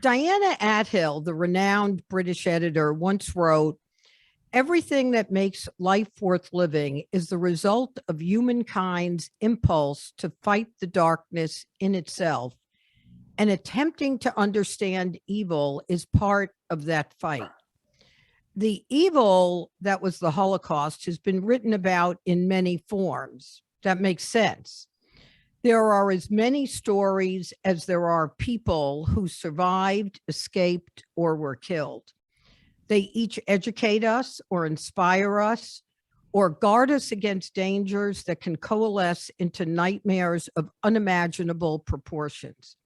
Diana Athill, the renowned British editor, once wrote, "Everything that makes life worth living is the result of humankind's impulse to fight the darkness in itself, and attempting to understand evil is part of that fight." The evil that was the Holocaust has been written about in many forms. That makes sense. There are as many stories as there are people who survived, escaped, or were killed. They each educate us or inspire us or guard us against dangers that can coalesce into nightmares of unimaginable proportions.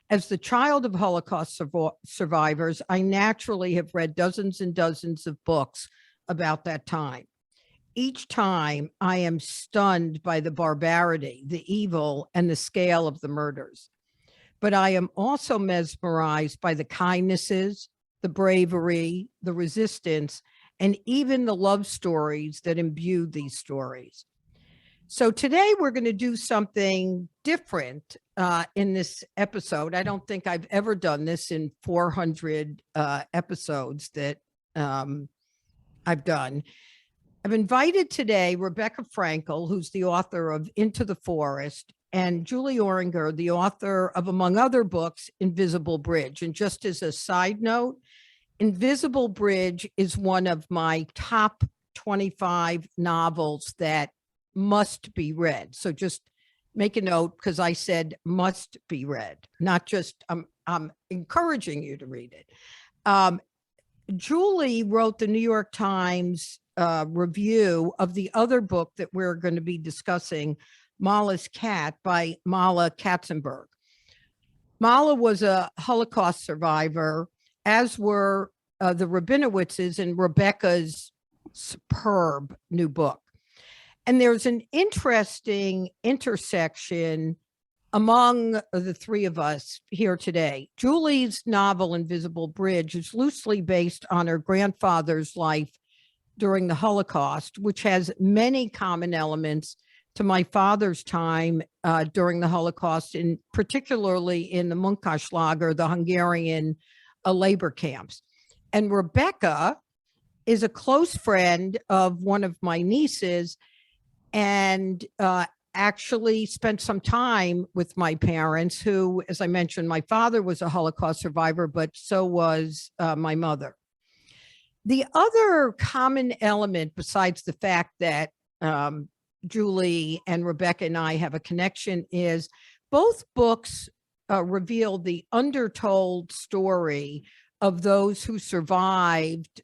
As the child of Holocaust survivors, I naturally have read dozens and dozens of books about that time. Each time I am stunned by the barbarity, the evil, and the scale of the murders. But I am also mesmerized by the kindnesses, the bravery, the resistance, and even the love stories that imbue these stories. So today we're going to do something different in this episode. I don't think I've ever done this in 400 episodes that I've done. I've invited today Rebecca Frankel, who's the author of Into the Forest, and Julie Orringer, the author of, among other books, Invisible Bridge. And just as a side note, Invisible Bridge is one of my top 25 novels that must be read. So just make a note, because I said must be read, not just I'm encouraging you to read it. Julie wrote the New York Times review of the other book that we're going to be discussing, Mala's Cat by Mala Katzenberg. Mala was a Holocaust survivor, as were the Rabinowitzes in Rebecca's superb new book. And there's an interesting intersection among the three of us here today. Julie's novel, Invisible Bridge, is loosely based on her grandfather's life during the Holocaust, which has many common elements to my father's time during the Holocaust, and particularly in the Munkaslager, the Hungarian labor camps. And Rebecca is a close friend of one of my nieces, and actually spent some time with my parents, who, as I mentioned, my father was a Holocaust survivor, but so was my mother. The other common element, besides the fact that Julie and Rebecca and I have a connection, is both books reveal the undertold story of those who survived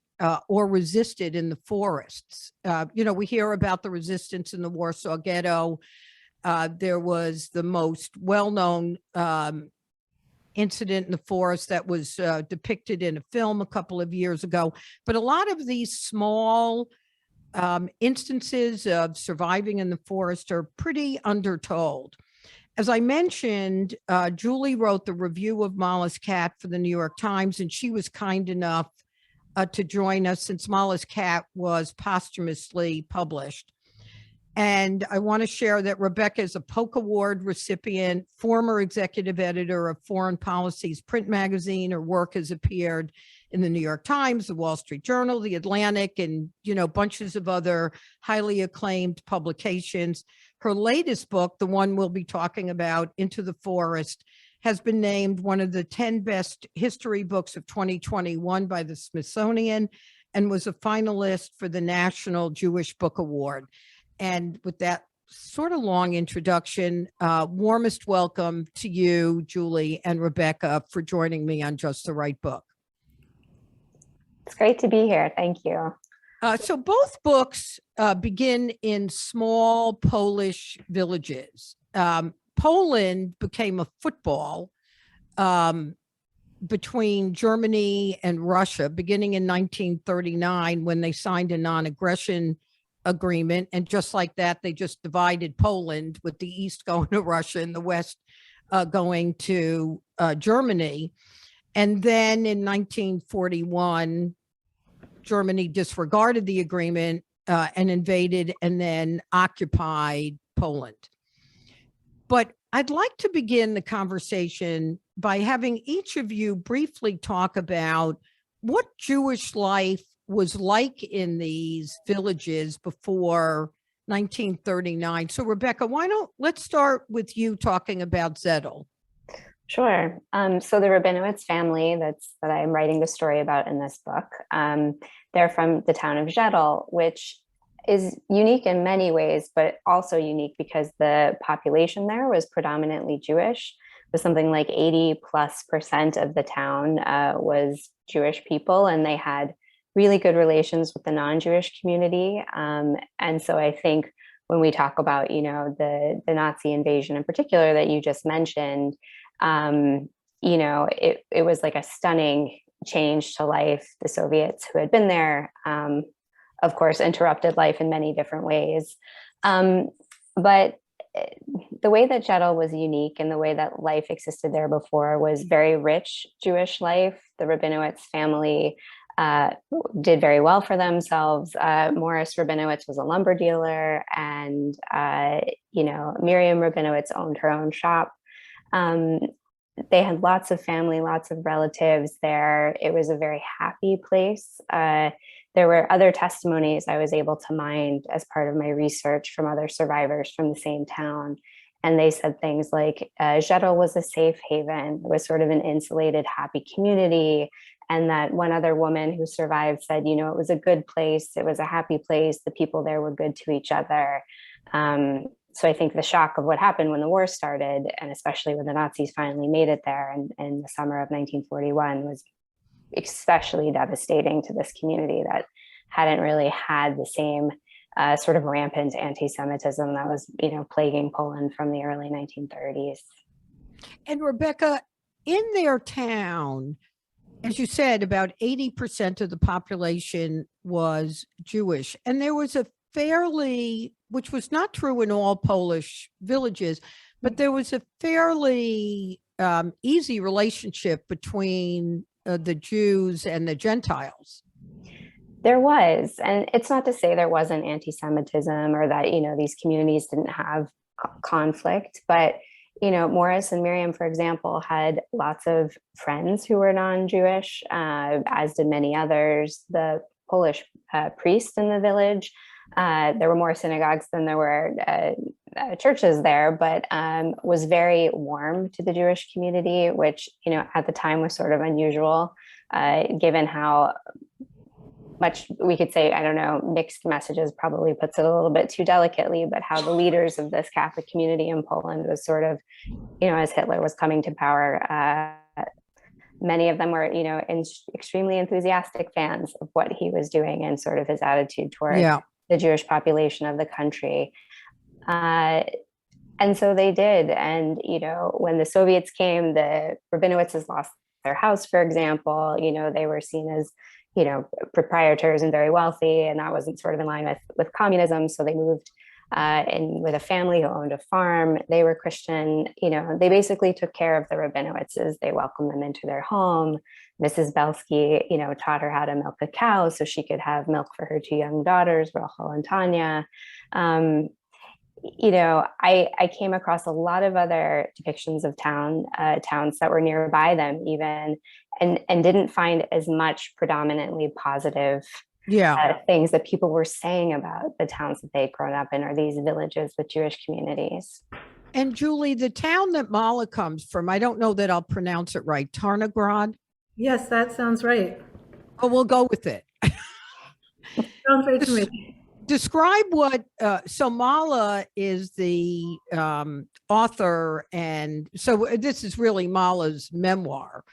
or resisted in the forests. We hear about the resistance in the Warsaw Ghetto. There was the most well-known incident in the forest that was depicted in a film a couple of years ago. But a lot of these small instances of surviving in the forest are pretty undertold. As I mentioned, Julie wrote the review of Mala's Cat for the New York Times, and she was kind enough to join us since Mala's Cat was posthumously published. And I want to share that Rebecca is a Polk Award recipient, former executive editor of Foreign Policy's print magazine. Her work has appeared in the New York Times, the Wall Street Journal, the Atlantic, and, bunches of other highly acclaimed publications. Her latest book, the one we'll be talking about, Into the Forest, has been named one of the 10 best history books of 2021 by the Smithsonian, and was a finalist for the National Jewish Book Award. And with that sort of long introduction, warmest welcome to you, Julie and Rebecca, for joining me on Just the Right Book. It's great to be here. Thank you. So both books begin in small Polish villages. Poland became a football between Germany and Russia beginning in 1939, when they signed a non-aggression agreement. And just like that, they just divided Poland, with the East going to Russia and the West going to Germany. And then in 1941, Germany disregarded the agreement and invaded and then occupied Poland. But I'd like to begin the conversation by having each of you briefly talk about what Jewish life was like in these villages before 1939. So Rebecca, let's start with you talking about Zettel. Sure. So the Rabinowitz family that I'm writing the story about in this book, they're from the town of Zettel, which is unique in many ways, but also unique because the population there was predominantly Jewish. It was something like 80+% of the town was Jewish people, and they had really good relations with the non-Jewish community. And so I think when we talk about, the Nazi invasion in particular that you just mentioned, it was like a stunning change to life. The Soviets who had been there, of course, interrupted life in many different ways. But the way that Zettel was unique and the way that life existed there before was very rich Jewish life. The Rabinowitz family did very well for themselves. Morris Rabinowitz was a lumber dealer, and Miriam Rabinowitz owned her own shop. They had lots of family, lots of relatives there. It was a very happy place. There were other testimonies I was able to mine as part of my research from other survivors from the same town. And they said things like, Zettel was a safe haven. It was sort of an insulated, happy community. And that one other woman who survived said, it was a good place. It was a happy place. The people there were good to each other. So I think the shock of what happened when the war started, and especially when the Nazis finally made it there in the summer of 1941, was especially devastating to this community that hadn't really had the same sort of rampant anti-Semitism that was, plaguing Poland from the early 1930s. And Rebecca, in their town, as you said, about 80% of the population was Jewish. And there was a fairly, which was not true in all Polish villages, but there was a fairly easy relationship between the Jews and the Gentiles. There was, and it's not to say there wasn't anti-Semitism or that, these communities didn't have conflict, but, Morris and Miriam, for example, had lots of friends who were non-Jewish, as did many others. The Polish priest in the village, there were more synagogues than there were churches there, but was very warm to the Jewish community, which, at the time was sort of unusual, given how much we could say, I don't know, mixed messages probably puts it a little bit too delicately, but how the leaders of this Catholic community in Poland was sort of, as Hitler was coming to power, many of them were, extremely enthusiastic fans of what he was doing and sort of his attitude toward the Jewish population of the country. And so they did. And, when the Soviets came, the Rabinowitzes lost their house, for example. They were seen as, proprietors and very wealthy, and that wasn't sort of in line with communism. So they moved in with a family who owned a farm. They were Christian. They basically took care of the Rabinowitzes. They welcomed them into their home. Mrs. Belsky, taught her how to milk a cow so she could have milk for her two young daughters, Rachel and Tanya. I came across a lot of other depictions of towns that were nearby them even, and didn't find as much predominantly positive things that people were saying about the towns that they'd grown up in, or these villages with Jewish communities. And Julie, the town that Mala comes from, I don't know that I'll pronounce it right, Tarnograd? Yes, that sounds right. Oh, we'll go with it. Sounds right to me. Describe what, so Mala is the author, and so this is really Mala's memoir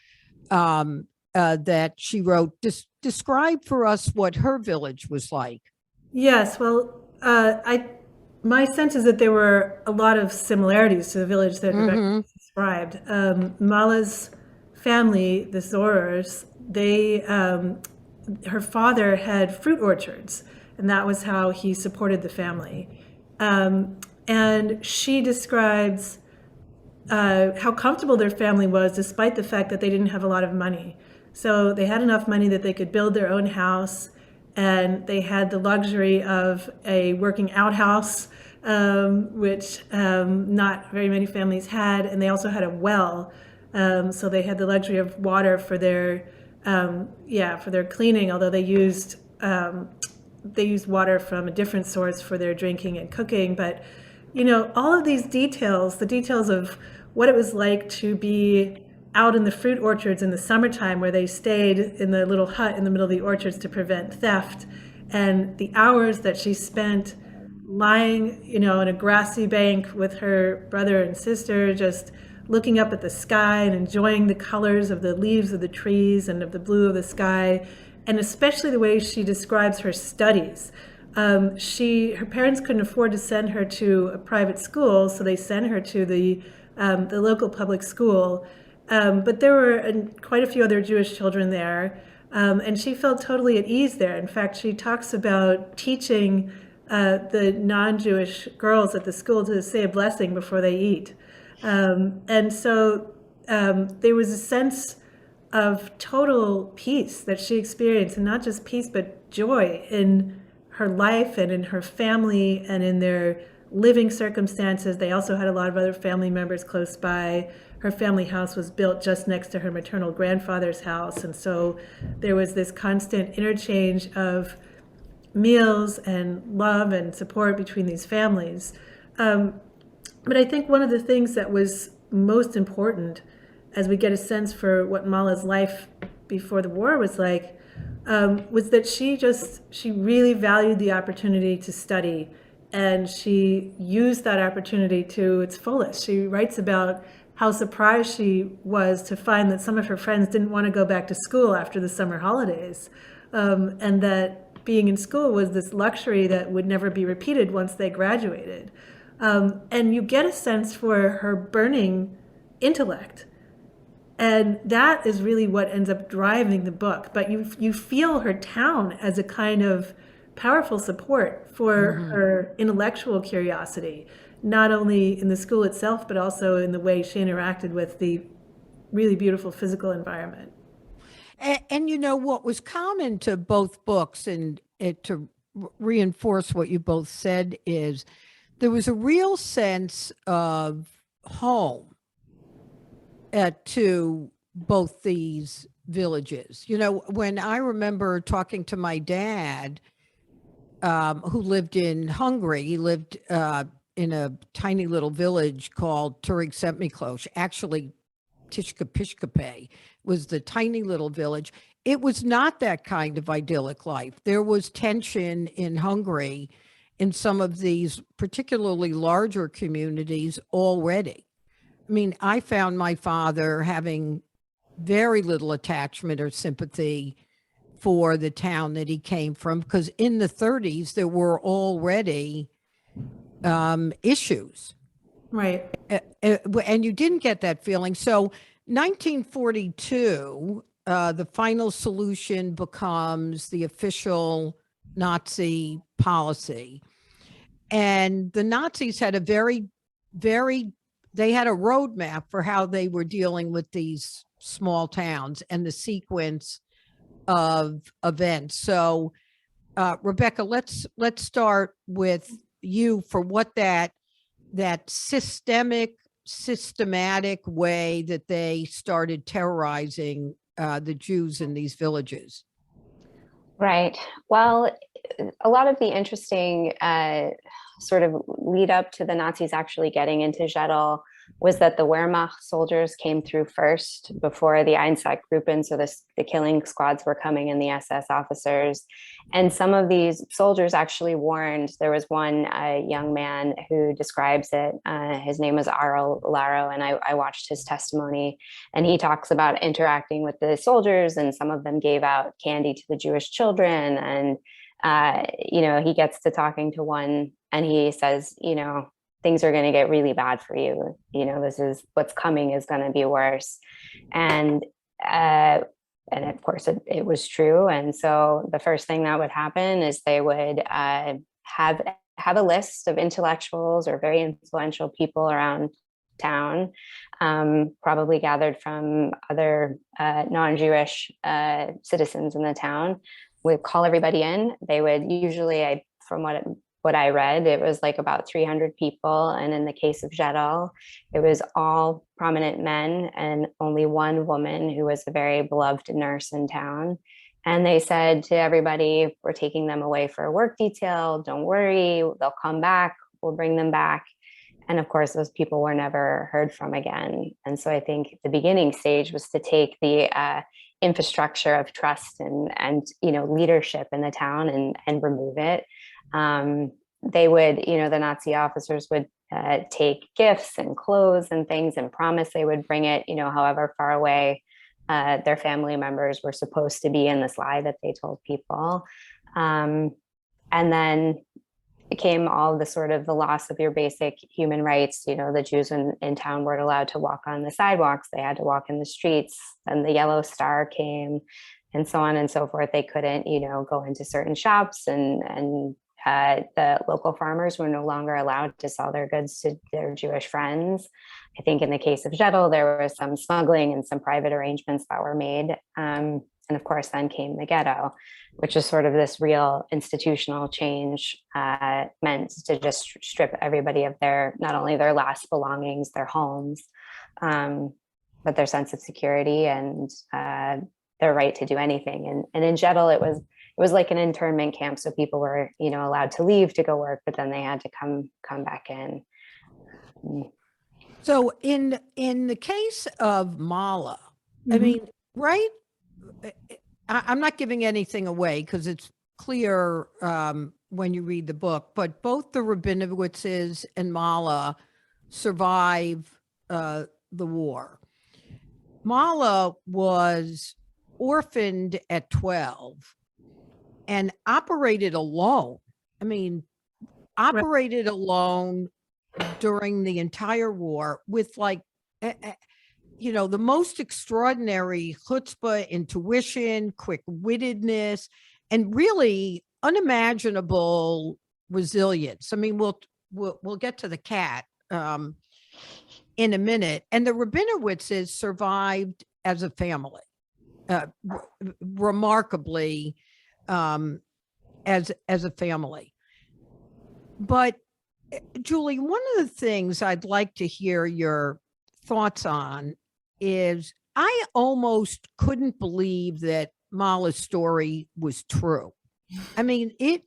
that she wrote. Describe for us what her village was like. Yes, well, my sense is that there were a lot of similarities to the village that Rebecca described. Mala's family, the Zorers, her father had fruit orchards, and that was how he supported the family. And she describes how comfortable their family was despite the fact that they didn't have a lot of money. So they had enough money that they could build their own house, and they had the luxury of a working outhouse, which not very many families had, and they also had a well So they had the luxury of water for their for their cleaning, although they used water from a different source for their drinking and cooking. But all of these details, the details of what it was like to be out in the fruit orchards in the summertime, where they stayed in the little hut in the middle of the orchards to prevent theft, and the hours that she spent lying, on a grassy bank with her brother and sister, just looking up at the sky and enjoying the colors of the leaves of the trees and of the blue of the sky, and especially the way she describes her studies. Her parents couldn't afford to send her to a private school, so they sent her to the local public school. But there were quite a few other Jewish children there, and she felt totally at ease there. In fact, she talks about teaching the non-Jewish girls at the school to say a blessing before they eat. And so there was a sense of total peace that she experienced, and not just peace, but joy in her life and in her family and in their living circumstances. They also had a lot of other family members close by. Her family house was built just next to her maternal grandfather's house. And so there was this constant interchange of meals and love and support between these families. But I think one of the things that was most important, as we get a sense for what Mala's life before the war was like, was that she really valued the opportunity to study, and she used that opportunity to its fullest. She writes about how surprised she was to find that some of her friends didn't want to go back to school after the summer holidays, and that being in school was this luxury that would never be repeated once they graduated. And you get a sense for her burning intellect. And that is really what ends up driving the book. But you feel her town as a kind of powerful support for her intellectual curiosity, not only in the school itself, but also in the way she interacted with the really beautiful physical environment. And what was common to both books, and to reinforce what you both said, is there was a real sense of home to both these villages. When I remember talking to my dad, who lived in Hungary, he lived in a tiny little village called Turig Szentmiklós. Actually, Tishkapiszkape was the tiny little village. It was not that kind of idyllic life. There was tension in Hungary in some of these particularly larger communities already. I mean, I found my father having very little attachment or sympathy for the town that he came from, because in the 30s, there were already issues. Right. And you didn't get that feeling. So 1942, the final solution becomes the official Nazi policy. And the Nazis had a they had a roadmap for how they were dealing with these small towns and the sequence of events. So, Rebecca, let's start with you for what that systematic way that they started terrorizing the Jews in these villages. Right. Well, a lot of the interesting sort of lead up to the Nazis actually getting into Jettel was that the Wehrmacht soldiers came through first before the Einsatzgruppen, so the killing squads were coming, and the SS officers. And some of these soldiers actually warned. There was one young man who describes it. His name was Arl Laro, and I watched his testimony. And he talks about interacting with the soldiers, and some of them gave out candy to the Jewish children. And, he gets to talking to one, and he says, things are going to get really bad for you. This is what's coming is going to be worse. And of course it was true. And so the first thing that would happen is they would have a list of intellectuals or very influential people around town, probably gathered from other non-Jewish citizens in the town, would call everybody in. They would usually, from what what I read, it was like about 300 people. And in the case of Jedal, it was all prominent men and only one woman who was a very beloved nurse in town. And they said to everybody, we're taking them away for a work detail. Don't worry, they'll come back. We'll bring them back. And of course, those people were never heard from again. And so I think the beginning stage was to take the infrastructure of trust and leadership in the town and remove it. They would, the Nazi officers would take gifts and clothes and things and promise they would bring it, however far away their family members were supposed to be in this lie that they told people. And then it came all the sort of the loss of your basic human rights. The Jews in town weren't allowed to walk on the sidewalks. They had to walk in the streets. And the Yellow Star came and so on and so forth. They couldn't, go into certain shops and the local farmers were no longer allowed to sell their goods to their Jewish friends. I think in the case of Jedal, there was some smuggling and some private arrangements that were made. And of course, then came the ghetto, which is sort of this real institutional change meant to just strip everybody of not only their last belongings, their homes, but their sense of security and their right to do anything. And in Jedal, it was like an internment camp. So people were, allowed to leave to go work, but then they had to come back in. So in the case of Mala, I mean, right? I'm not giving anything away because it's clear when you read the book, but both the Rabinowitzes and Mala survive the war. Mala was orphaned at 12 and operated alone. I mean, operated alone during the entire war with the most extraordinary chutzpah, intuition, quick-wittedness, and really unimaginable resilience. I mean, we'll get to the cat in a minute. And the Rabinowitzes survived as a family, remarkably as a family. But Julie, one of the things I'd like to hear your thoughts on is I almost couldn't believe that Mala's story was true. I mean, it,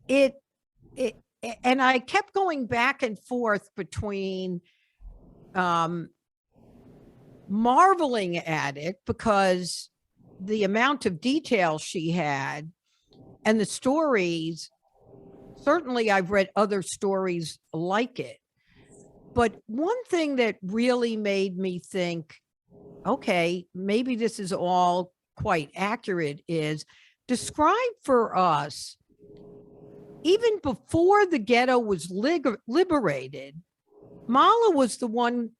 and I kept going back and forth between marveling at it because the amount of detail she had and the stories, certainly I've read other stories like it. But one thing that really made me think, okay, maybe this is all quite accurate is describe for us, even before the ghetto was liberated, Mala was the one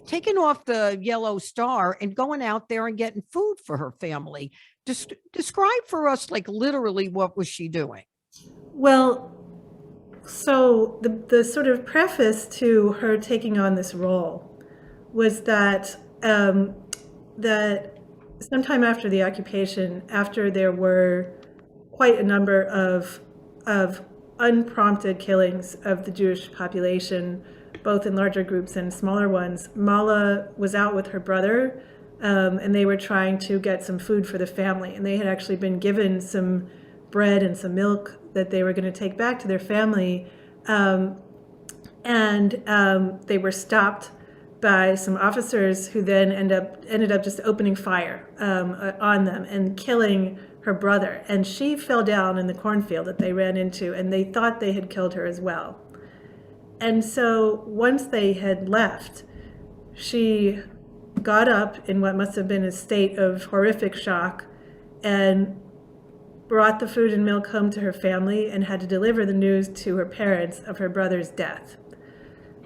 taking off the Yellow Star and going out there and getting food for her family. Describe for us, literally, what was she doing? Well, so the sort of preface to her taking on this role was that that sometime after the occupation, after there were quite a number of unprompted killings of the Jewish population, both in larger groups and smaller ones, Mala was out with her brother, and they were trying to get some food for the family. And they had actually been given some bread and some milk that they were going to take back to their family. And they were stopped by some officers who then ended up just opening fire on them and killing her brother. And she fell down in the cornfield that they ran into, and they thought they had killed her as well. And so once they had left, she got up in what must have been a state of horrific shock and brought the food and milk home to her family and had to deliver the news to her parents of her brother's death.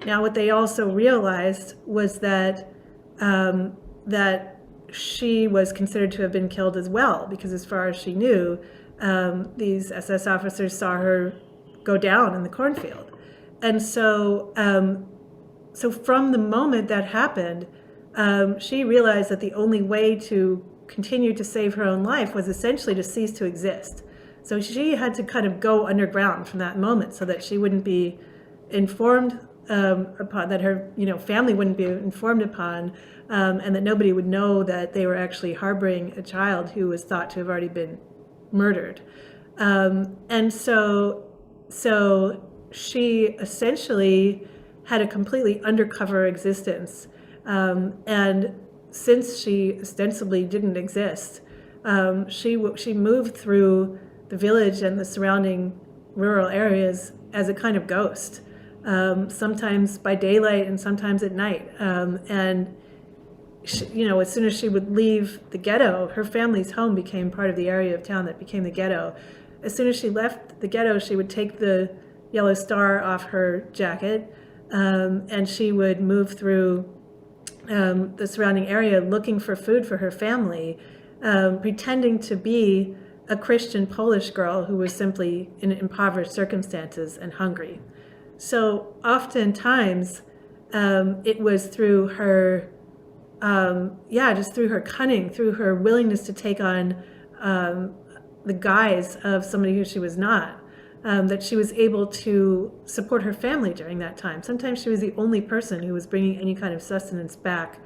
Now, what they also realized was that that she was considered to have been killed as well, because as far as she knew, these SS officers saw her go down in the cornfield. And so, so from the moment that happened, she realized that the only way to continue to save her own life was essentially to cease to exist. So she had to kind of go underground from that moment so that she wouldn't be informed upon, that her family wouldn't be informed upon, and that nobody would know that they were actually harboring a child who was thought to have already been murdered. And so she essentially had a completely undercover existence. And since she ostensibly didn't exist, she moved through the village and the surrounding rural areas as a kind of ghost, sometimes by daylight and sometimes at night. And she, as soon as she would leave the ghetto, her family's home became part of the area of town that became the ghetto. As soon as she left the ghetto, she would take the yellow star off her jacket, and she would move through the surrounding area looking for food for her family, pretending to be a Christian Polish girl who was simply in impoverished circumstances and hungry. So oftentimes it was through her, just through her cunning, through her willingness to take on the guise of somebody who she was not, that she was able to support her family during that time. Sometimes she was the only person who was bringing any kind of sustenance back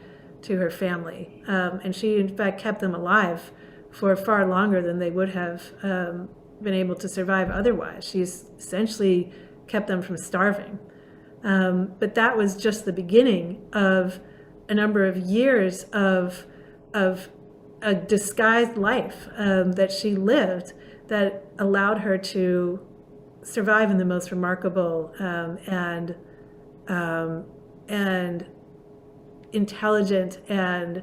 to her family. And she, in fact, kept them alive for far longer than they would have been able to survive otherwise. She's essentially kept them from starving. But that was just the beginning of a number of years of a disguised life that she lived that allowed her to survive in the most remarkable and intelligent and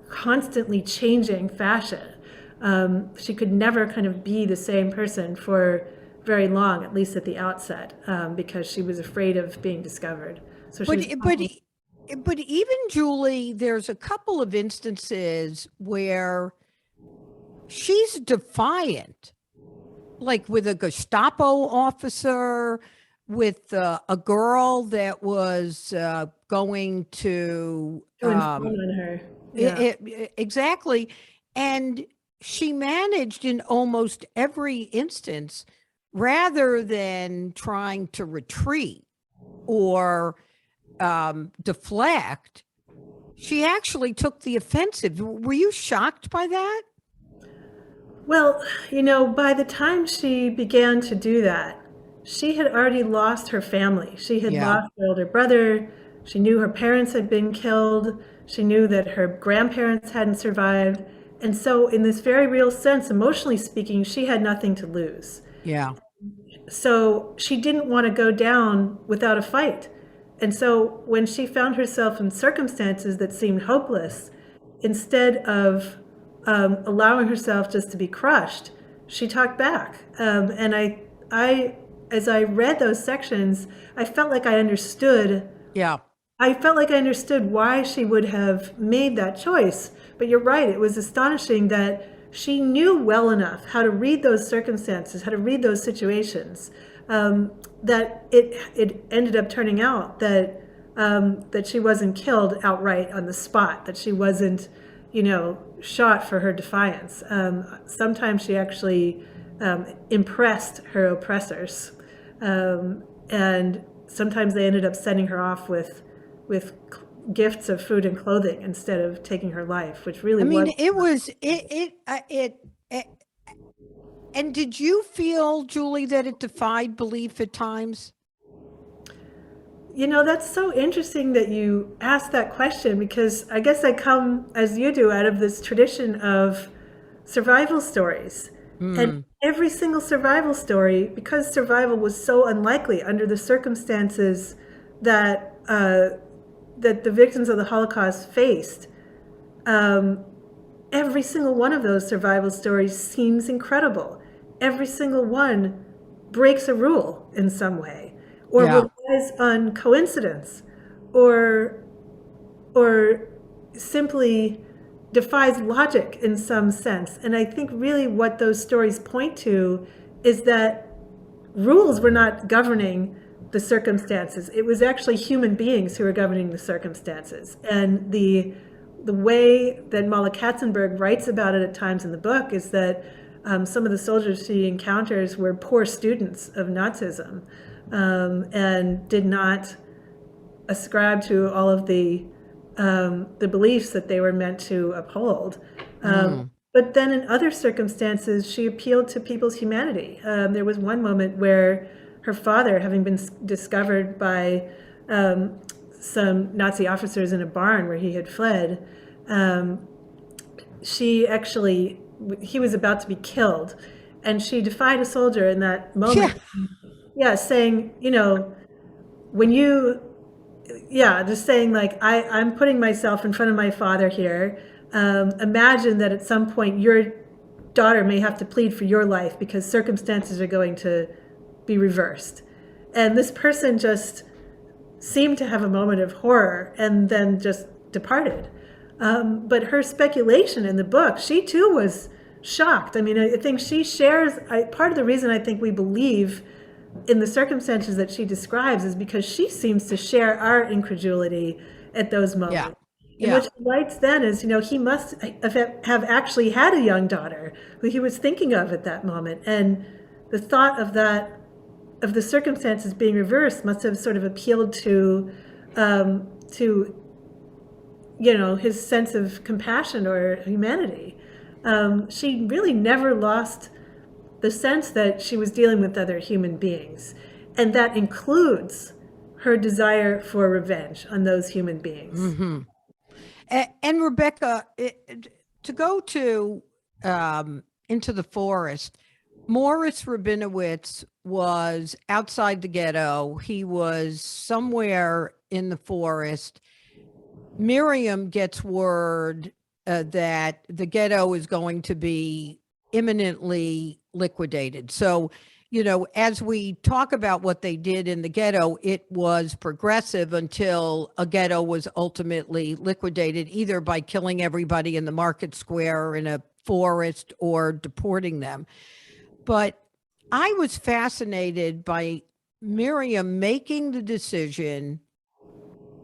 constantly changing fashion. She could never kind of be the same person for very long, at least at the outset, because she was afraid of being discovered. So but even Julie, there's a couple of instances where she's defiant, like with a Gestapo officer, with a girl that was going to on her. Yeah. Exactly. And she managed in almost every instance, rather than trying to retreat or deflect, she actually took the offensive. Were you shocked by that? Well, by the time she began to do that, she had already lost her family. She had lost her older brother. She knew her parents had been killed. She knew that her grandparents hadn't survived. And so in this very real sense, emotionally speaking, she had nothing to lose. Yeah. So she didn't want to go down without a fight. And so when she found herself in circumstances that seemed hopeless, instead of allowing herself just to be crushed, she talked back. And I, as I read those sections, I felt like I understood. Yeah. I felt like I understood why she would have made that choice. But you're right, it was astonishing that she knew well enough how to read those circumstances, how to read those situations, that it ended up turning out that that she wasn't killed outright on the spot, that she wasn't, shot for her defiance. Sometimes she actually impressed her oppressors, and sometimes they ended up sending her off with gifts of food and clothing instead of taking her life, which really and did you feel, Julie, that it defied belief at times? That's so interesting that you asked that question, because I guess I come, as you do, out of this tradition of survival stories. And every single survival story, because survival was so unlikely under the circumstances that that the victims of the Holocaust faced, every single one of those survival stories seems incredible. Every single one breaks a rule in some way, or relies on coincidence, or simply defies logic in some sense. And I think really what those stories point to is that rules were not governing the circumstances. It was actually human beings who were governing the circumstances. And the the way that Mala Katzenberg writes about it at times in the book is that some of the soldiers she encounters were poor students of Nazism, and did not ascribe to all of the beliefs that they were meant to uphold. But then in other circumstances, she appealed to people's humanity. There was one moment where her father, having been discovered by some Nazi officers in a barn where he had fled, he was about to be killed. And she defied a soldier in that moment. Yeah, saying, when you, just saying like, I'm putting myself in front of my father here. Imagine that at some point your daughter may have to plead for your life because circumstances are going to be reversed. And this person just seemed to have a moment of horror and then just departed. But her speculation in the book, she too was shocked. I mean, I think she shares, part of the reason I think we believe in the circumstances that she describes is because she seems to share our incredulity at those moments. And what she writes then is, he must have actually had a young daughter who he was thinking of at that moment. And the thought of that, of the circumstances being reversed must have sort of appealed to his sense of compassion or humanity. She really never lost the sense that she was dealing with other human beings. And that includes her desire for revenge on those human beings. Mm-hmm. And Rebecca, to go to into the forest, Morris Rabinowitz was outside the ghetto. He was somewhere in the forest. Miriam gets word that the ghetto is going to be imminently liquidated. So, as we talk about what they did in the ghetto, it was progressive until a ghetto was ultimately liquidated, either by killing everybody in the market square or in a forest or deporting them. But I was fascinated by Miriam making the decision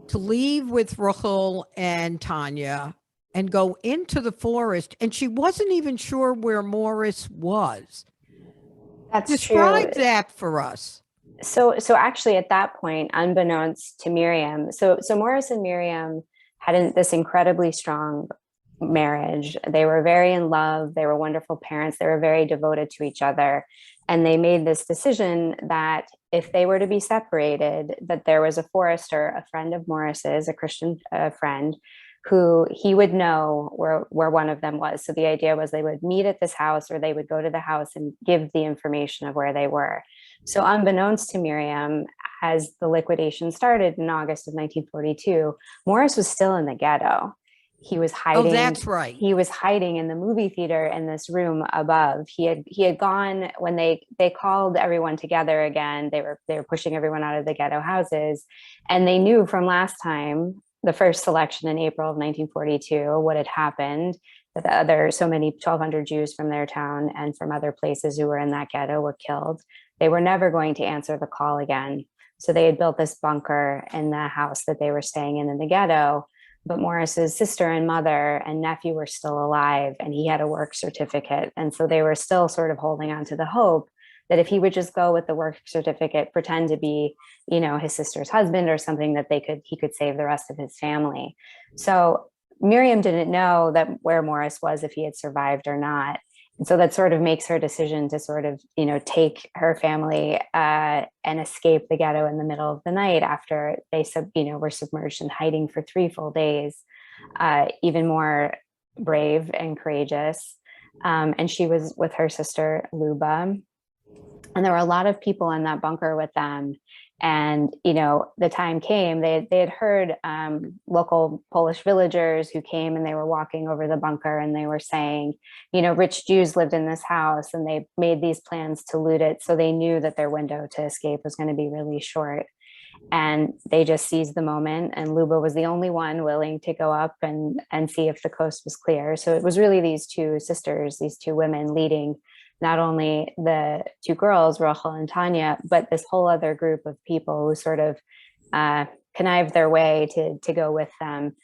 to leave with Rachel and Tanya and go into the forest, and she wasn't even sure where Morris was. That's Describe true. that for us. So actually at that point, unbeknownst to Miriam, so Morris and Miriam had this incredibly strong marriage. They were very in love. They were wonderful parents. They were very devoted to each other. And they made this decision that if they were to be separated, that there was a forester, a friend of Morris's, a Christian friend, who he would know where one of them was. So the idea was they would meet at this house, or they would go to the house and give the information of where they were. So unbeknownst to Miriam, as the liquidation started in August of 1942, Morris was still in the ghetto. He was hiding. Oh, that's right. He was hiding in the movie theater in this room above. He had gone when they called everyone together again. They were pushing everyone out of the ghetto houses, and they knew from last time, the first selection in April of 1942, what had happened, that so many 1,200 Jews from their town and from other places who were in that ghetto were killed. They were never going to answer the call again. So they had built this bunker in the house that they were staying in the ghetto. But Morris's sister and mother and nephew were still alive, and he had a work certificate. And so they were still sort of holding on to the hope that if he would just go with the work certificate, pretend to be, his sister's husband or something, that he could save the rest of his family. So Miriam didn't know that where Morris was, if he had survived or not. And so that sort of makes her decision to sort of, take her family and escape the ghetto in the middle of the night after they were submerged and hiding for 3 full days, even more brave and courageous. And she was with her sister, Luba. And there were a lot of people in that bunker with them. And, the time came, they had heard local Polish villagers who came, and they were walking over the bunker, and they were saying, rich Jews lived in this house, and they made these plans to loot it. So they knew that their window to escape was going to be really short. And they just seized the moment. And Luba was the only one willing to go up and see if the coast was clear. So it was really these two sisters, these two women leading not only the 2 girls, Rachel and Tanya, but this whole other group of people who sort of connived their way to go with them.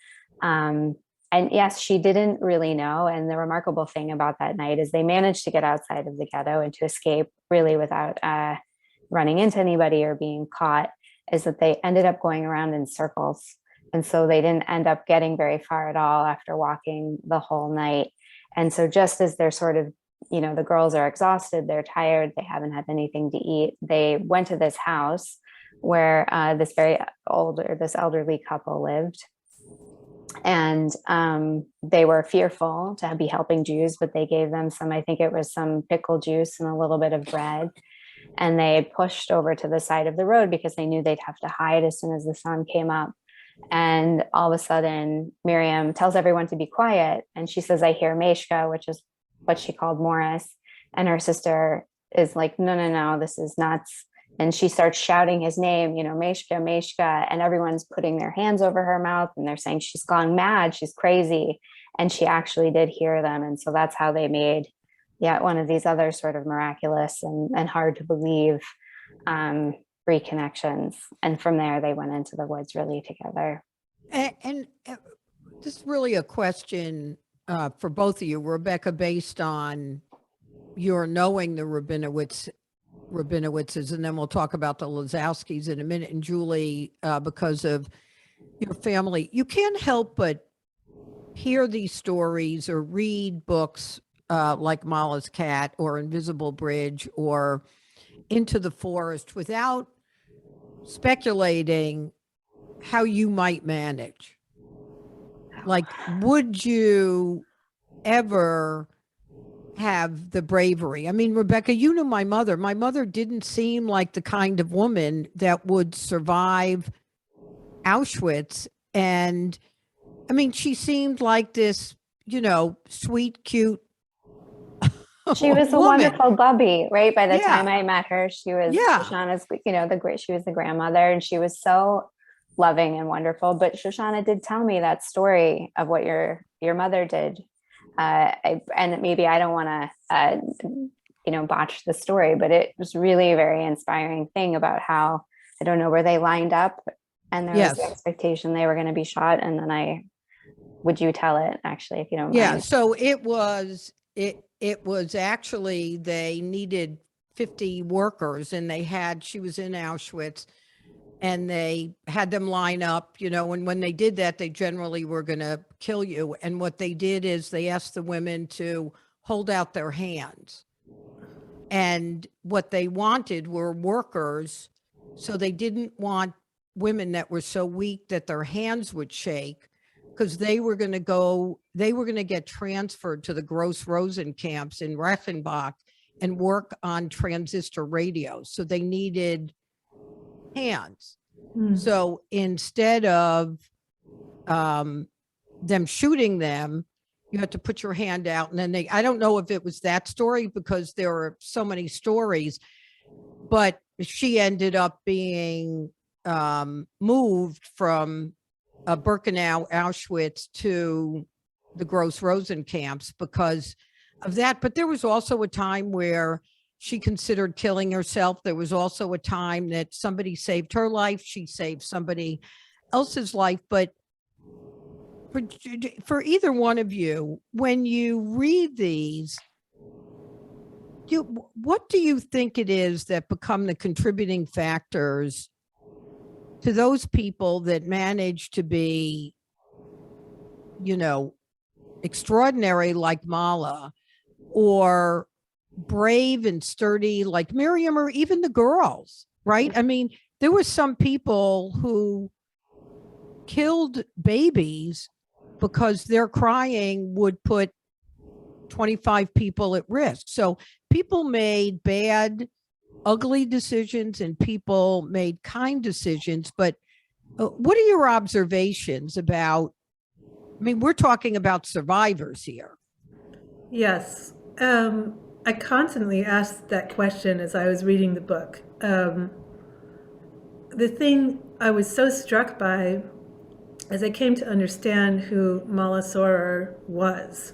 And yes, she didn't really know. And the remarkable thing about that night is they managed to get outside of the ghetto and to escape really without running into anybody or being caught, is that they ended up going around in circles. And so they didn't end up getting very far at all after walking the whole night. And so just as they're sort of, the girls are exhausted, they're tired, they haven't had anything to eat, they went to this house where this elderly couple lived. And they were fearful to be helping Jews, but they gave them I think it was some pickle juice and a little bit of bread. And they pushed over to the side of the road because they knew they'd have to hide as soon as the sun came up. And all of a sudden, Miriam tells everyone to be quiet. And she says, "I hear Meshka," which is what she called Morris. And her sister is like, no, this is nuts. And she starts shouting his name, Meshka, Meshka. And everyone's putting their hands over her mouth and they're saying she's gone mad, she's crazy. And she actually did hear them. And so that's how they made one of these other sort of miraculous and hard to believe reconnections. And from there, they went into the woods really together. And this is really a question for both of you, Rebecca, based on your knowing the Rabinowitzes, and then we'll talk about the Lazowskis in a minute, and Julie, because of your family. You can't help but hear these stories or read books like Mala's Cat or Invisible Bridge or Into the Forest without speculating how you might manage. Like, would you ever have the bravery? I mean, Rebecca, you knew my mother. My mother didn't seem like the kind of woman that would survive Auschwitz. And I mean, she seemed like this, sweet, cute She was a woman. wonderful bubby, right? By the time I met her, she was Yeah. Shoshana's, she was the grandmother, and she was so loving and wonderful. But Shoshana did tell me that story of what your mother did. And maybe I don't want to, botch the story, but it was really a very inspiring thing about how, I don't know, where they lined up and there was the expectation they were going to be shot. And then would you tell it actually, if you don't mind? So it was actually, they needed 50 workers and she was in Auschwitz and they had them line up, and when they did that, they generally were going to kill you. And what they did is they asked the women to hold out their hands. And what they wanted were workers. So they didn't want women that were so weak that their hands would shake, because they were going to get transferred to the Gross Rosen camps in Reichenbach and work on transistor radios. So they needed hands. So instead of them shooting them, you had to put your hand out. And then I don't know if it was that story because there are so many stories, but she ended up being moved from Birkenau, Auschwitz to the Gross Rosen camps because of that. But there was also a time where she considered killing herself. There was also a time that somebody saved her life. She saved somebody else's life. But for either one of you, when you read these, what do you think it is that become the contributing factors to those people that manage to be, extraordinary like Mala, or brave and sturdy like Miriam, or even the girls, right? I mean, there were some people who killed babies because their crying would put 25 people at risk. So people made bad, ugly decisions and people made kind decisions. But what are your observations about, I mean, we're talking about survivors here. Yes. I constantly asked that question as I was reading the book. The thing I was so struck by as I came to understand who Mala Sorer was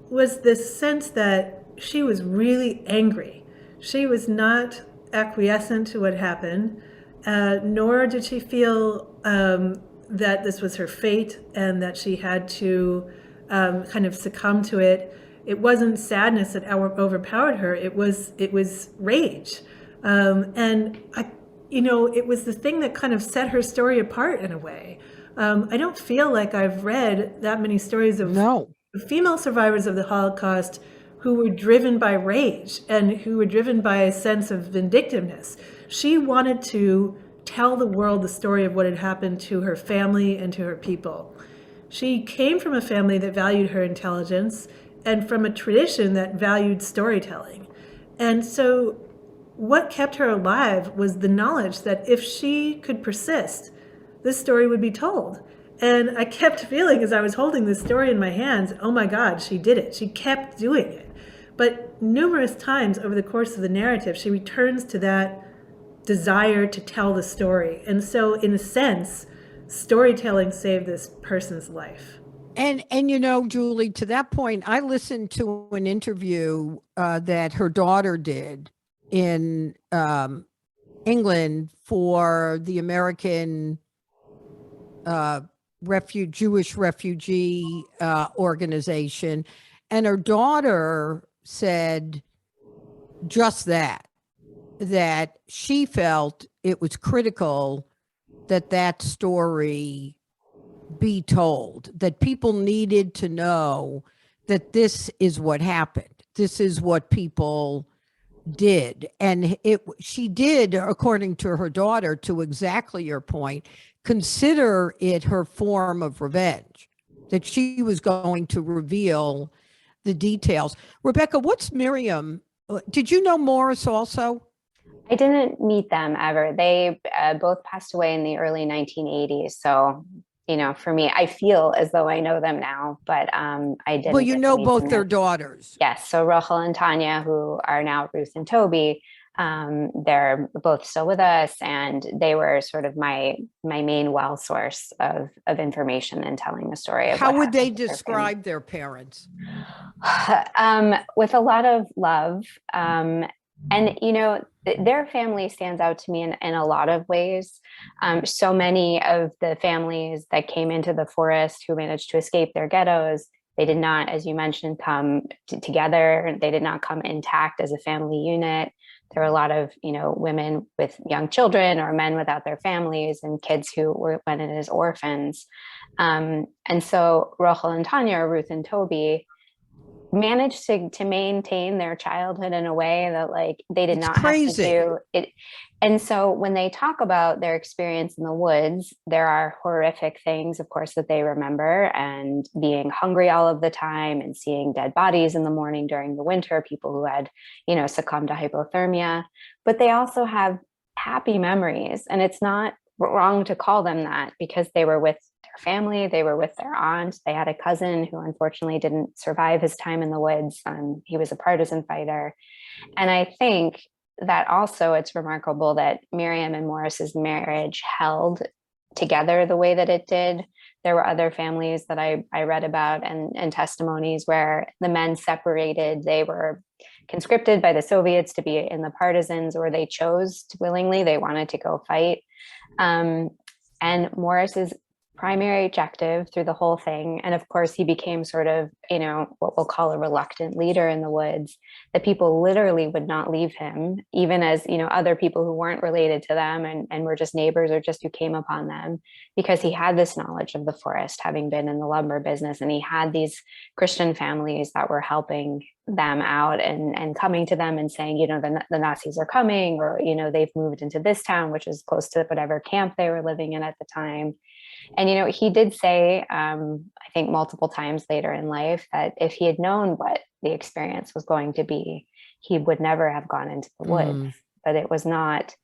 this sense that she was really angry. She was not acquiescent to what happened, nor did she feel that this was her fate and that she had to kind of succumb to it. It wasn't sadness that overpowered her. It was rage, and it was the thing that kind of set her story apart in a way. I don't feel like I've read that many stories of female survivors of the Holocaust who were driven by rage and who were driven by a sense of vindictiveness. She wanted to tell the world the story of what had happened to her family and to her people. She came from a family that valued her intelligence and from a tradition that valued storytelling. And so what kept her alive was the knowledge that if she could persist, this story would be told. And I kept feeling as I was holding this story in my hands, oh my God, she did it. She kept doing it. But numerous times over the course of the narrative, she returns to that desire to tell the story. And so in a sense, storytelling saved this person's life. And Julie, to that point, I listened to an interview that her daughter did in England for the American Jewish refugee organization. And her daughter said just that she felt it was critical that story be told, that people needed to know that this is what happened. This is what people did. And she did, according to her daughter, to exactly your point, consider it her form of revenge, that she was going to reveal the details. Rebecca, what's Miriam? Did you know Morris also? I didn't meet them ever. They both passed away in the early 1980s. So, for me, I feel as though I know them now, but I didn't. Well, you know both their daughters. Yes. So Rachel and Tanya, who are now Ruth and Toby, they're both still with us, and they were sort of my main well source of information and telling the story. How would they describe their parents? With a lot of love. And, their family stands out to me in a lot of ways. So many of the families that came into the forest who managed to escape their ghettos, they did not, as you mentioned, come together. They did not come intact as a family unit. There were a lot of, women with young children or men without their families and kids who went in as orphans. And so Rachel and Tanya, or Ruth and Toby, managed to maintain their childhood in a way that they did not have to do it. And so when they talk about their experience in the woods, there are horrific things, of course, that they remember, and being hungry all of the time and seeing dead bodies in the morning during the winter, people who had, succumbed to hypothermia. But they also have happy memories, and it's not wrong to call them that, because they were with their family, they were with their aunt. They had a cousin who unfortunately didn't survive his time in the woods. He was a partisan fighter. And I think that also it's remarkable that Miriam and Morris's marriage held together the way that it did. There were other families that I read about and testimonies where the men separated. They were conscripted by the Soviets to be in the partisans, or they chose to willingly, they wanted to go fight. And Morris's primary objective through the whole thing, and of course he became sort of, what we'll call a reluctant leader in the woods, that people literally would not leave him, even as, other people who weren't related to them and were just neighbors or just who came upon them, because he had this knowledge of the forest, having been in the lumber business, and he had these Christian families that were helping them out and coming to them and saying, the Nazis are coming, or, they've moved into this town, which is close to whatever camp they were living in at the time. And, he did say, I think multiple times later in life, that if he had known what the experience was going to be, he would never have gone into the woods. But it was not,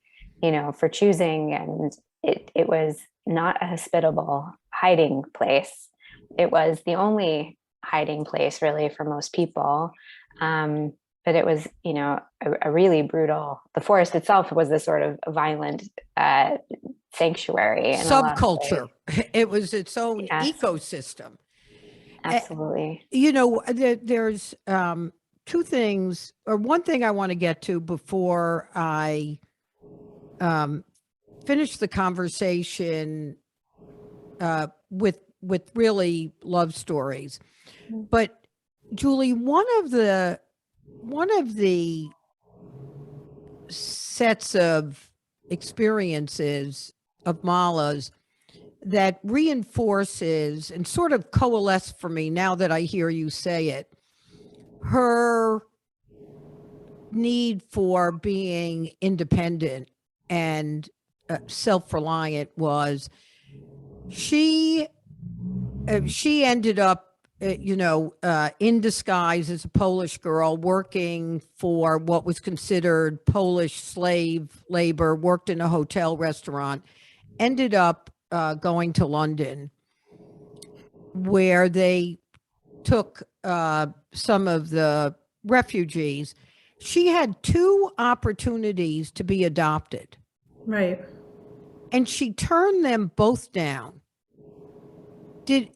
for choosing, and it was not a hospitable hiding place. It was the only hiding place really for most people. But it was, a really brutal, the forest itself was this sort of violent sanctuary. Subculture. It was its own ecosystem. Absolutely. There's two things, or one thing I want to get to before I finish the conversation with really love stories. But Julie, one of the sets of experiences of Mala's that reinforces and sort of coalesce for me now that I hear you say it, her need for being independent and self-reliant was she ended up in disguise as a Polish girl working for what was considered Polish slave labor, worked in a hotel restaurant, ended up going to London, where they took some of the refugees. She had two opportunities to be adopted. Right. And she turned them both down.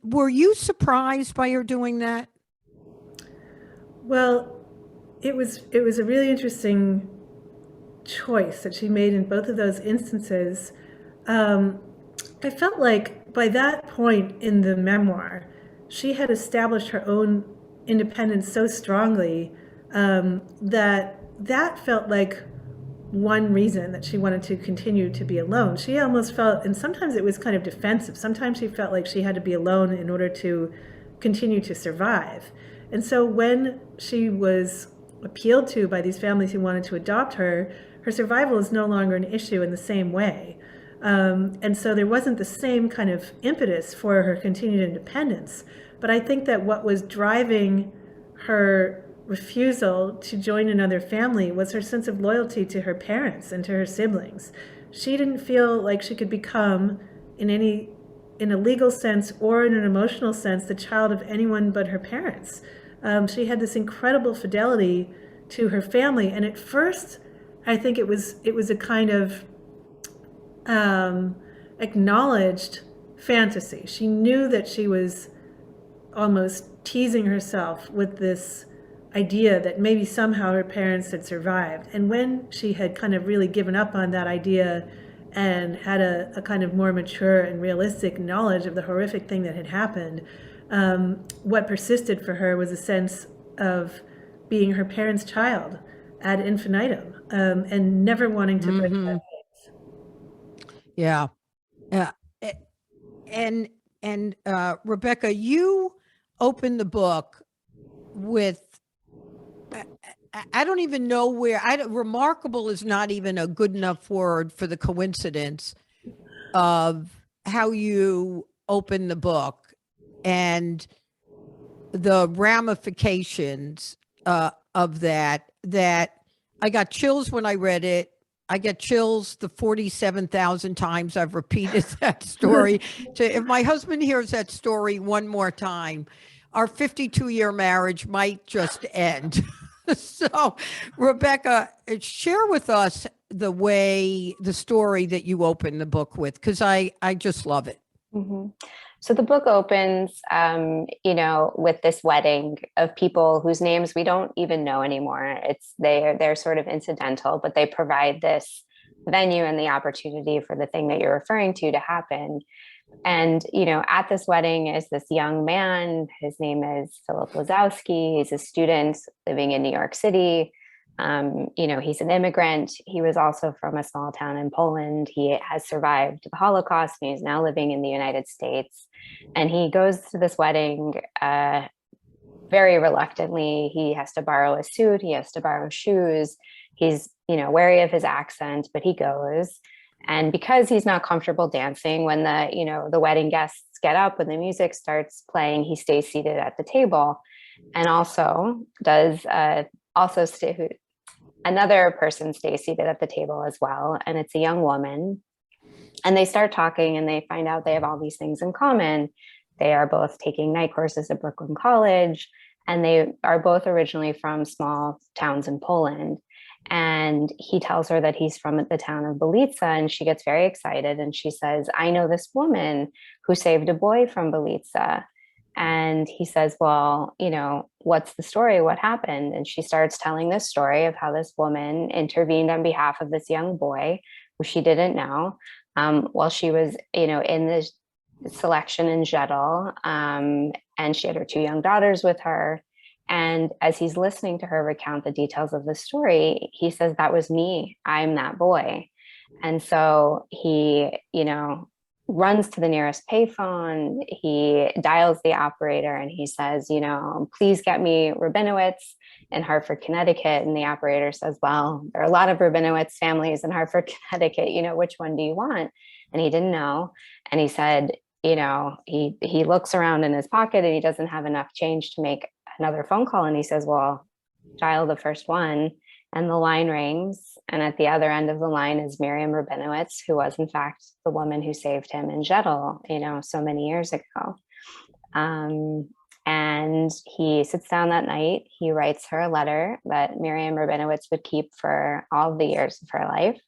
Were you surprised by her doing that? Well, it was a really interesting choice that she made in both of those instances. I felt like by that point in the memoir, she had established her own independence so strongly that felt like one reason that she wanted to continue to be alone. She almost felt, and sometimes it was kind of defensive, sometimes she felt like she had to be alone in order to continue to survive. And so when she was appealed to by these families who wanted to adopt her, her survival is no longer an issue in the same way. And so there wasn't the same kind of impetus for her continued independence. But I think that what was driving her refusal to join another family was her sense of loyalty to her parents and to her siblings. She didn't feel like she could become, in a legal sense or in an emotional sense, the child of anyone but her parents. She had this incredible fidelity to her family, and at first, I think it was a kind of acknowledged fantasy. She knew that she was almost teasing herself with this idea that maybe somehow her parents had survived. And when she had kind of really given up on that idea and had a kind of more mature and realistic knowledge of the horrific thing that had happened, what persisted for her was a sense of being her parents' child ad infinitum, and never wanting to break that ice. Yeah. And Rebecca, you opened the book with, I don't even know where, remarkable is not even a good enough word for the coincidence of how you open the book and the ramifications of that I got chills when I read it. I get chills the 47,000 times I've repeated that story. If my husband hears that story one more time, our 52-year marriage might just end. So, Rebecca, share with us the story that you open the book with, because I just love it. Mm-hmm. So the book opens, with this wedding of people whose names we don't even know anymore. They're sort of incidental, but they provide this venue and the opportunity for the thing that you're referring to happen. And, at this wedding is this young man. His name is Philip Lazowski. He's a student living in New York City. He's an immigrant. He was also from a small town in Poland. He has survived the Holocaust and he's now living in the United States. And he goes to this wedding very reluctantly. He has to borrow a suit. He has to borrow shoes. He's, wary of his accent, but he goes. And because he's not comfortable dancing, when the wedding guests get up, when the music starts playing, he stays seated at the table, and also another person stays seated at the table as well. And it's a young woman. And they start talking and they find out they have all these things in common. They are both taking night courses at Brooklyn College, and they are both originally from small towns in Poland. And he tells her that he's from the town of Belitsa, and she gets very excited. And she says, I know this woman who saved a boy from Belitsa. And he says, well, what's the story? What happened? And she starts telling this story of how this woman intervened on behalf of this young boy who she didn't know, while she was, in the selection in Jeddah, and she had her 2 young daughters with her. And as he's listening to her recount the details of the story, he says, "That was me. I'm that boy." And so he, runs to the nearest payphone. He dials the operator and he says, "Please get me Rabinowitz in Hartford, Connecticut." And the operator says, "Well, there are a lot of Rabinowitz families in Hartford, Connecticut. Which one do you want?" And he didn't know. And he said, he looks around in his pocket and he doesn't have enough change to make another phone call. And he says, "Well, dial the first one." And the line rings. And at the other end of the line is Miriam Rabinowitz, who was in fact the woman who saved him in Jeddah, so many years ago. And he sits down that night. He writes her a letter that Miriam Rabinowitz would keep for all the years of her life.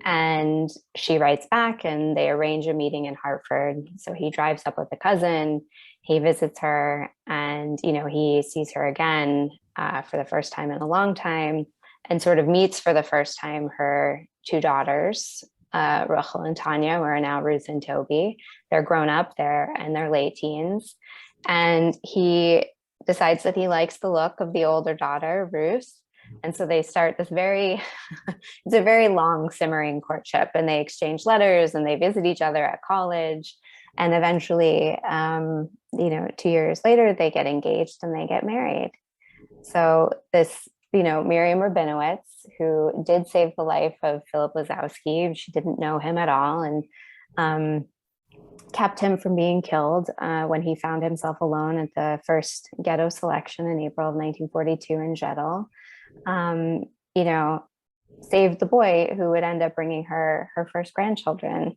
And she writes back and they arrange a meeting in Hartford. So he drives up with a cousin, he visits her, and, he sees her again for the first time in a long time, and sort of meets for the first time her 2 daughters, Rachel and Tanya, who are now Ruth and Toby. They're grown up, they're in their late teens. And he decides that he likes the look of the older daughter, Ruth. And so they start this it's a very long simmering courtship, and they exchange letters and they visit each other at college. And eventually, 2 years later, they get engaged and they get married. So this, Miriam Rabinowitz, who did save the life of Philip Lazowski, she didn't know him at all, and kept him from being killed when he found himself alone at the first ghetto selection in April of 1942 in Jeddah. Saved the boy who would end up bringing her first grandchildren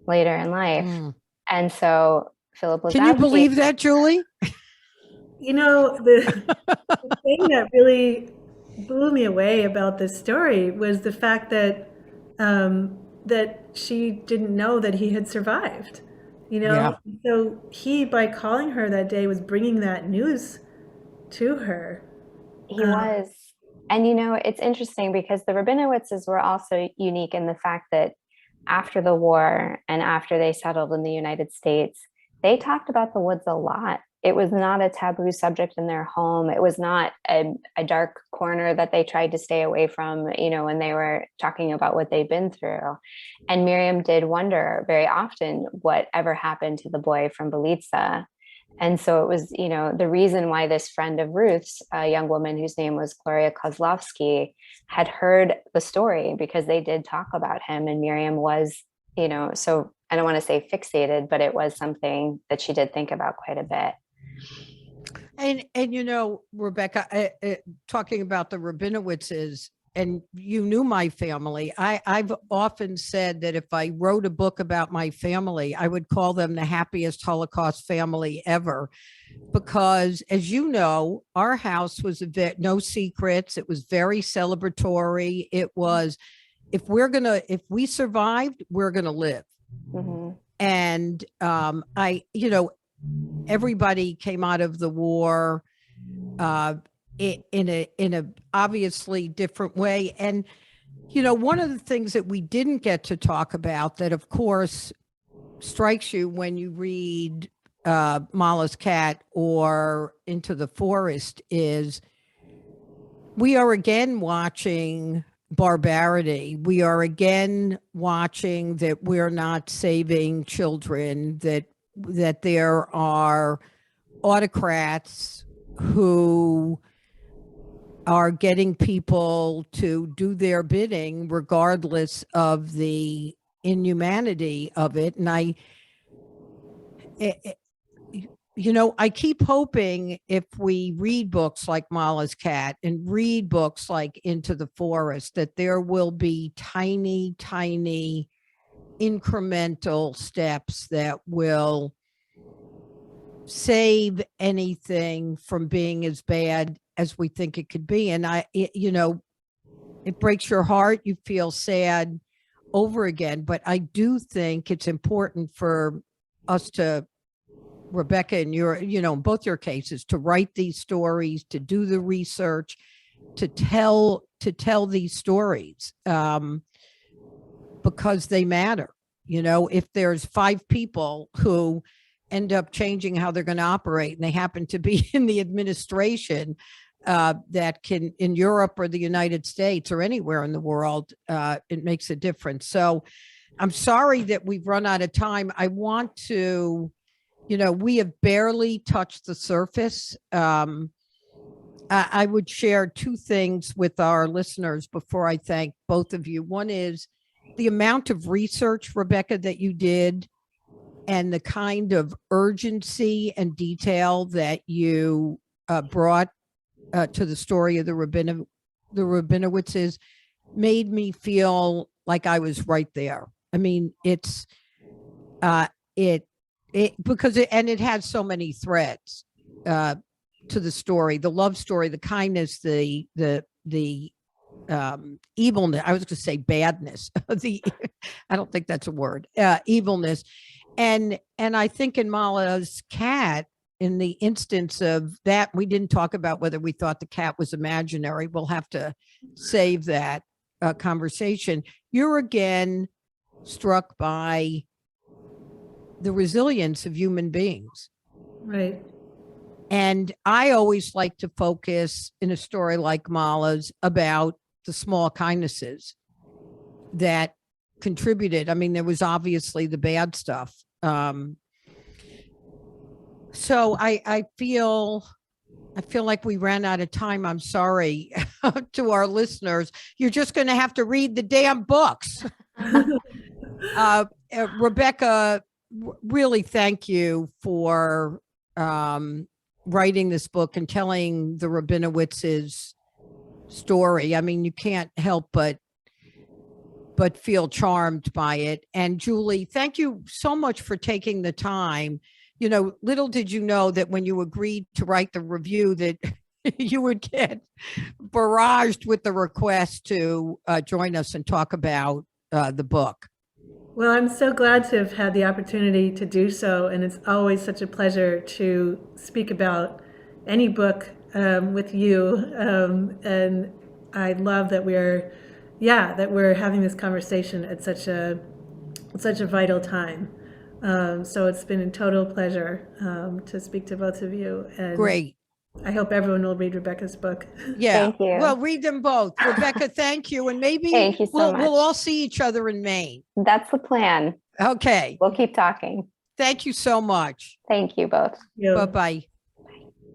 later in life. And so Philip Lazowski. Can you believe that, Julie? The thing that really blew me away about this story was the fact that that she didn't know that he had survived. Yeah. So he, by calling her that day, was bringing that news to her. He was. And, it's interesting because the Rabinowitzes were also unique in the fact that after the war and after they settled in the United States, they talked about the woods a lot. It was not a taboo subject in their home. It was not a dark corner that they tried to stay away from, when they were talking about what they'd been through. And Miriam did wonder very often whatever happened to the boy from Belitsa. And so it was, the reason why this friend of Ruth's, a young woman whose name was Gloria Kozlovsky, had heard the story, because they did talk about him. And Miriam was, so I don't want to say fixated, but it was something that she did think about quite a bit. And Rebecca, talking about the Rabinowitzes, and you knew my family. I've often said that if I wrote a book about my family, I would call them the happiest Holocaust family ever, because, as you know, our house was no secrets. It was very celebratory. It was, if we survived, we're gonna live. Mm-hmm. And everybody came out of the war in a obviously different way. And, one of the things that we didn't get to talk about that, of course, strikes you when you read Mala's Cat or Into the Forest is we are again watching barbarity. We are again watching that we're not saving children, that there are autocrats who are getting people to do their bidding regardless of the inhumanity of it. And I keep hoping, if we read books like Mala's Cat and read books like Into the Forest, that there will be tiny, tiny incremental steps that will save anything from being as bad as we think it could be. And it breaks your heart. You feel sad over again. But I do think it's important for us to, Rebecca, in both your cases, to write these stories, to do the research, to tell these stories, because they matter. If there's 5 people who end up changing how they're going to operate and they happen to be in the administration, that can, in Europe or the United States or anywhere in the world, it makes a difference. So I'm sorry that we've run out of time. I want to, we have barely touched the surface. I would share 2 things with our listeners before I thank both of you. One is the amount of research, Rebecca, that you did, and the kind of urgency and detail that you brought to the story of the Rabinowitzes made me feel like I was right there. I mean, it's because it has so many threads to the story, the love story, the kindness, the evilness. I was going to say badness. I don't think that's a word. Evilness, and I think in Mala's cat, in the instance of that, we didn't talk about whether we thought the cat was imaginary. We'll have to save that conversation. You're again struck by the resilience of human beings. Right. And I always like to focus in a story like Mala's about the small kindnesses that contributed. I mean, there was obviously the bad stuff. So I feel like we ran out of time. I'm sorry to our listeners. You're just going to have to read the damn books. Rebecca, really thank you for writing this book and telling the Rabinowitzes' story. I mean, you can't help but feel charmed by it. And Julie, thank you so much for taking the time. Little did you know that when you agreed to write the review that you would get barraged with the request to join us and talk about the book. Well, I'm so glad to have had the opportunity to do so, and it's always such a pleasure to speak about any book with you. And I love that we're having this conversation at such a vital time. So it's been a total pleasure to speak to both of you. And great. I hope everyone will read Rebecca's book. Yeah. Thank you. Well, read them both. Rebecca, thank you. And maybe Thank you so much. We'll all see each other in Maine. That's the plan. Okay. We'll keep talking. Thank you so much. Thank you both. You. Bye-bye.